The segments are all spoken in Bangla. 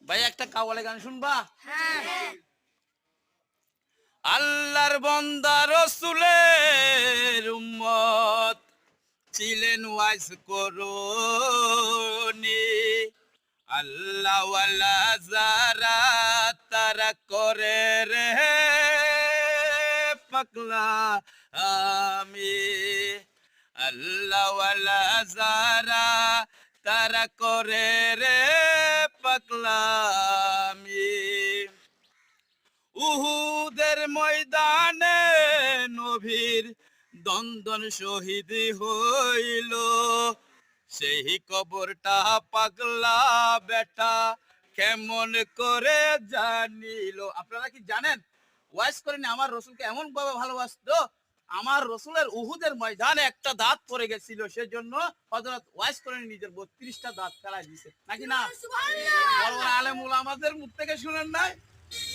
ভাই একটা কাওয়ালি গান শুনবা? আল্লাহর বান্দা রাসূলের উম্মত ছিলেন ওয়াইস করনি, আল্লাহ ওয়ালা যারা তারা করে রে পাগলা আমি, আল্লাহ ওয়ালা যারা তারা করে রে পাগলা আমি। উহুদের ময়দানে নবীর দন্দন শহীদ হইল, সেই কবরটা পাগলা বেটা কেমন করে জানিল। আপনারা কি জানেন? ওয়াইস করেনি আমার রসুলকে এমন ভাবে ভালোবাসতো, আমার রসুলের উহুদের ময়দানে একটা দাঁত পড়ে গেছিল, সেজন্য হযরত ওয়াইস করেনি নিজের 32টা দাঁত কাটাই দিয়েছে, নাকি না? বড় বড় আলেম উলামাদের মুখ থেকে শুনেন নাই?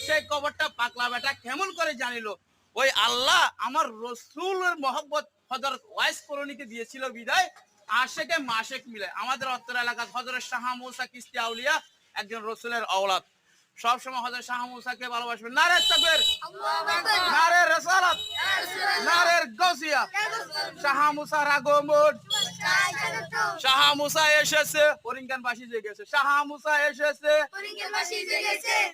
সেই কবরটা পাগলা বেটা কেমন করে জানিল? ওই আল্লাহ আমার রসুলের মহব্বত হযরত ওয়াইস করণীকে দিয়েছিল বিদায় আশেকে মাশেক মিলে। আমাদের অত্তর এলাকার হযরত শাহ মুসা চিশতি আউলিয়া একজন রসুলের আওলাদ। সব সময় হযরত শাহ মুসাকে ভালোবাসবেন। নারে তাকবীর, নারে রিসালাত, নারে গাউসিয়া। শাহ মুসার আগমন, শাহ মুসা এসেছে, ফরিঙ্গান বাসি জেগেছে। শাহ মুসা এসেছে, ফরিঙ্গান বাসি জেগেছে।